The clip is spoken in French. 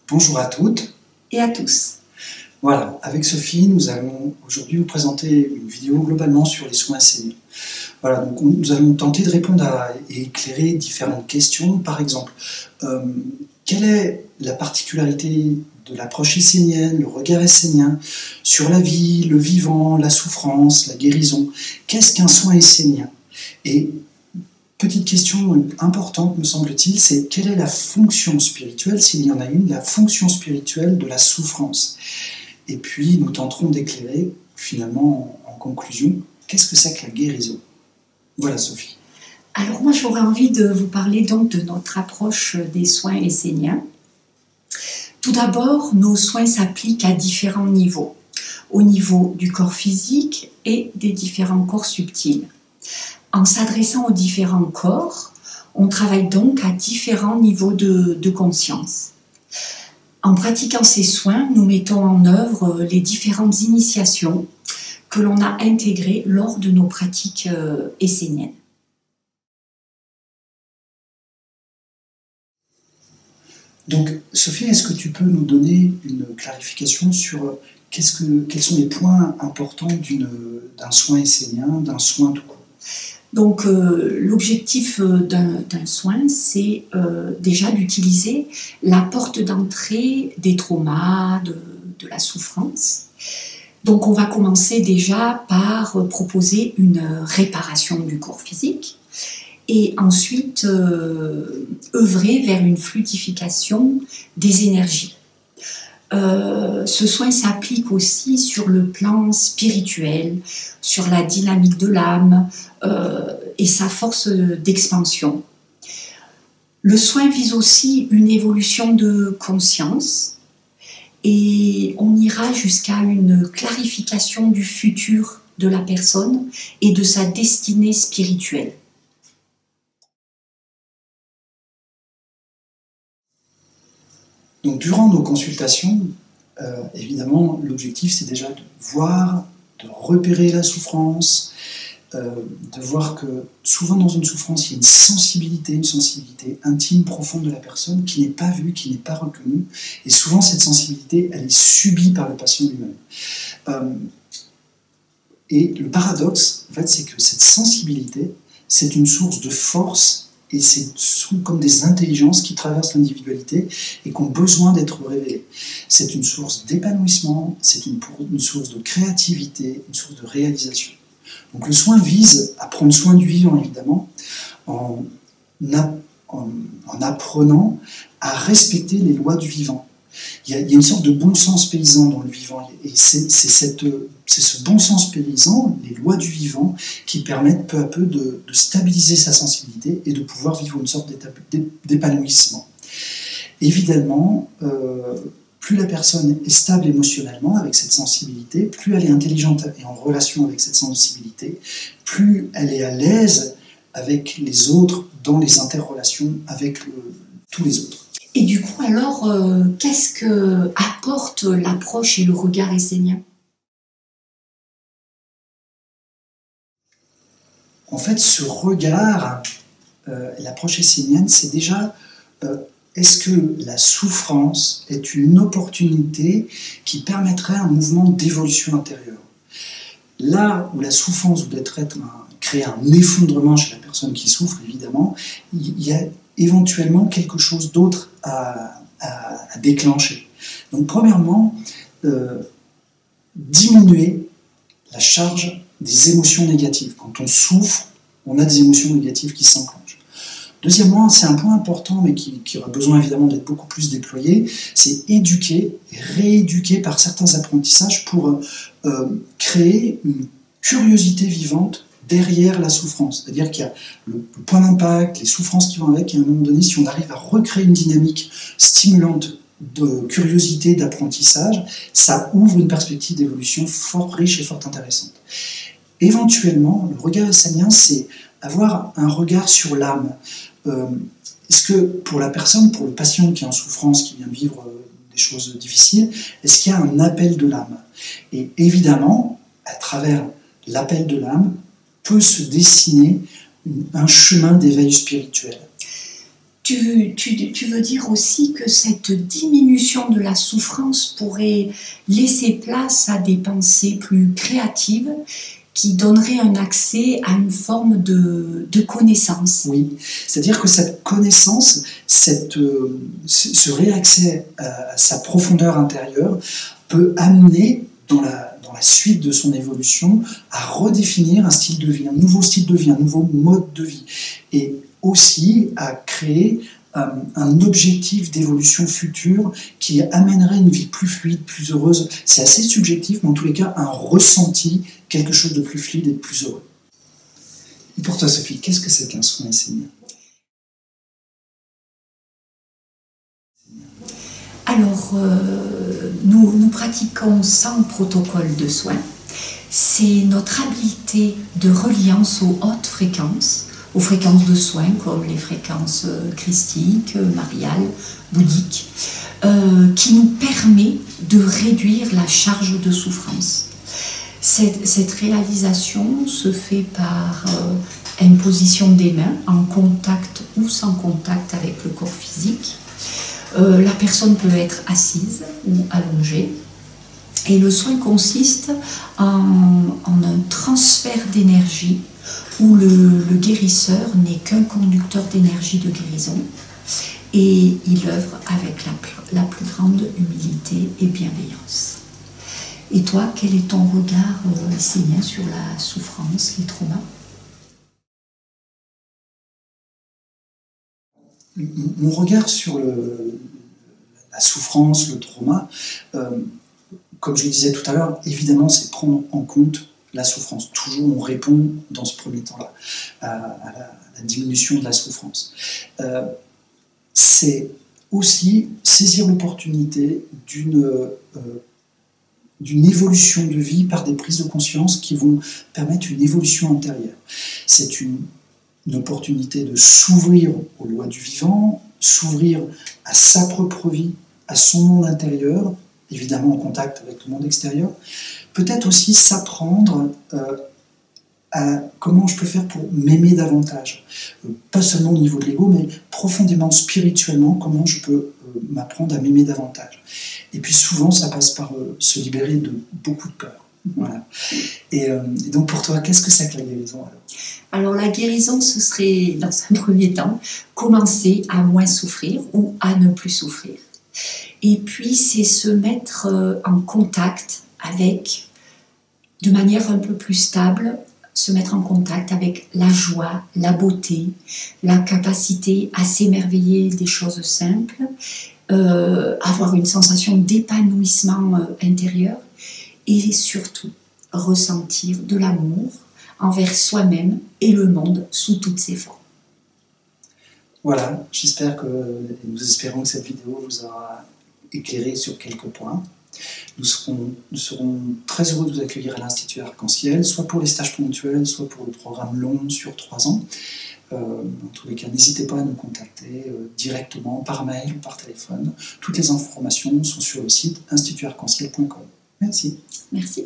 Bonjour à toutes et à tous. Voilà, avec Sophie, nous allons aujourd'hui vous présenter une vidéo globalement sur les soins esséniens. Voilà, donc nous allons tenter de répondre et éclairer différentes questions. Par exemple, quelle est la particularité de l'approche essénienne, le regard essénien sur la vie, le vivant, la souffrance, la guérison? Qu'est-ce qu'un soin essénien? Et petite question importante, me semble-t-il, c'est quelle est la fonction spirituelle, s'il y en a une, la fonction spirituelle de la souffrance? Et puis, nous tenterons d'éclairer, finalement, en conclusion, qu'est-ce que c'est que la guérison? Voilà, Sophie. Alors moi, j'aurais envie de vous parler donc de notre approche des soins esséniens. Tout d'abord, nos soins s'appliquent à différents niveaux, au niveau du corps physique et des différents corps subtils. En s'adressant aux différents corps, on travaille donc à différents niveaux de conscience. En pratiquant ces soins, nous mettons en œuvre les différentes initiations que l'on a intégrées lors de nos pratiques esséniennes. Donc, Sophie, est-ce que tu peux nous donner une clarification sur quels sont les points importants d'un soin essénien, d'un soin tout court? Donc, l'objectif d'un soin, c'est déjà d'utiliser la porte d'entrée des traumas, de la souffrance. Donc, on va commencer déjà par proposer une réparation du corps physique et ensuite œuvrer vers une fluidification des énergies. Ce soin s'applique aussi sur le plan spirituel, sur la dynamique de l'âme et sa force d'expansion. Le soin vise aussi une évolution de conscience et on ira jusqu'à une clarification du futur de la personne et de sa destinée spirituelle. Donc, durant nos consultations, évidemment, l'objectif, c'est déjà de voir, de repérer la souffrance, de voir que souvent dans une souffrance, il y a une sensibilité intime, profonde de la personne qui n'est pas vue, qui n'est pas reconnue. Et souvent, cette sensibilité, elle est subie par le patient lui-même. Et le paradoxe, en fait, c'est que cette sensibilité, c'est une source de force et ce sont comme des intelligences qui traversent l'individualité et qui ont besoin d'être révélées. C'est une source d'épanouissement, c'est une source de créativité, une source de réalisation. Donc le soin vise à prendre soin du vivant, évidemment, en apprenant à respecter les lois du vivant. Il y a une sorte de bon sens paysan dans le vivant, et c'est ce bon sens paysan, les lois du vivant, qui permettent peu à peu de stabiliser sa sensibilité et de pouvoir vivre une sorte d'épanouissement. Évidemment, plus la personne est stable émotionnellement avec cette sensibilité, plus elle est intelligente et en relation avec cette sensibilité, plus elle est à l'aise avec les autres dans les interrelations avec tous les autres. Et du coup, alors, qu'est-ce que apporte l'approche et le regard essénien? En fait, ce regard, l'approche essénienne, c'est déjà est-ce que la souffrance est une opportunité qui permettrait un mouvement d'évolution intérieure? Là où la souffrance doit créer un effondrement chez la personne qui souffre, évidemment, il y a éventuellement quelque chose d'autre à déclencher. Donc, premièrement, diminuer la charge des émotions négatives. Quand on souffre, on a des émotions négatives qui s'enclenchent. Deuxièmement, c'est un point important, mais qui aura besoin évidemment d'être beaucoup plus déployé, c'est éduquer et rééduquer par certains apprentissages pour créer une curiosité vivante derrière la souffrance. C'est-à-dire qu'il y a le point d'impact, les souffrances qui vont avec, et à un moment donné, si on arrive à recréer une dynamique stimulante de curiosité, d'apprentissage, ça ouvre une perspective d'évolution fort riche et fort intéressante. Éventuellement, le regard essénien, c'est avoir un regard sur l'âme. Est-ce que pour la personne, pour le patient qui est en souffrance, qui vient de vivre des choses difficiles? Est-ce qu'il y a un appel de l'âme? Et évidemment, à travers l'appel de l'âme, peut se dessiner un chemin d'éveil spirituel. Tu veux dire aussi que cette diminution de la souffrance pourrait laisser place à des pensées plus créatives qui donneraient un accès à une forme de connaissance. Oui, c'est-à-dire que cette connaissance, ce réaccès à sa profondeur intérieure peut amener dans la suite de son évolution à redéfinir un style de vie, un nouveau style de vie, un nouveau mode de vie, et aussi à créer un objectif d'évolution future qui amènerait une vie plus fluide, plus heureuse. C'est assez subjectif, mais en tous les cas, un ressenti, quelque chose de plus fluide et de plus heureux. Et pour toi, Sophie, qu'est-ce que c'est qu'un soin essénien? Alors, nous pratiquons 100 protocoles de soins. C'est notre habileté de reliance aux hautes fréquences de soins comme les fréquences christiques, mariales, bouddhiques, qui nous permet de réduire la charge de souffrance. Cette réalisation se fait par imposition des mains, en contact ou sans contact avec le corps physique. La personne peut être assise ou allongée. Et le soin consiste en un transfert d'énergie où le guérisseur n'est qu'un conducteur d'énergie de guérison et il œuvre avec la plus grande humilité et bienveillance. Et toi, quel est ton regard essénien sur la souffrance, les traumas? Mon regard sur la souffrance, le trauma, comme je le disais tout à l'heure, évidemment, c'est prendre en compte la souffrance. Toujours, on répond dans ce premier temps-là à la diminution de la souffrance. C'est aussi saisir l'opportunité d'une évolution de vie par des prises de conscience qui vont permettre une évolution intérieure. C'est une opportunité de s'ouvrir aux lois du vivant, s'ouvrir à sa propre vie, à son monde intérieur, évidemment en contact avec le monde extérieur. Peut-être aussi s'apprendre à comment je peux faire pour m'aimer davantage. Pas seulement au niveau de l'ego, mais profondément, spirituellement, comment je peux m'apprendre à m'aimer davantage. Et puis souvent, ça passe par se libérer de beaucoup de peur. Voilà. Et donc pour toi, qu'est-ce que c'est que la guérison alors la guérison, ce serait, dans un premier temps, commencer à moins souffrir ou à ne plus souffrir. Et puis, c'est se mettre en contact avec, de manière un peu plus stable, se mettre en contact avec la joie, la beauté, la capacité à s'émerveiller des choses simples, avoir une sensation d'épanouissement intérieur et surtout ressentir de l'amour envers soi-même et le monde sous toutes ses formes. Voilà, j'espère que, nous espérons que cette vidéo vous aura éclairé sur quelques points. Nous serons très heureux de vous accueillir à l'Institut Arc-en-Ciel, soit pour les stages ponctuels, soit pour le programme long sur 3 ans. Dans tous les cas, n'hésitez pas à nous contacter directement par mail ou par téléphone. Toutes les informations sont sur le site institutarc-en-ciel.com. Merci. Merci.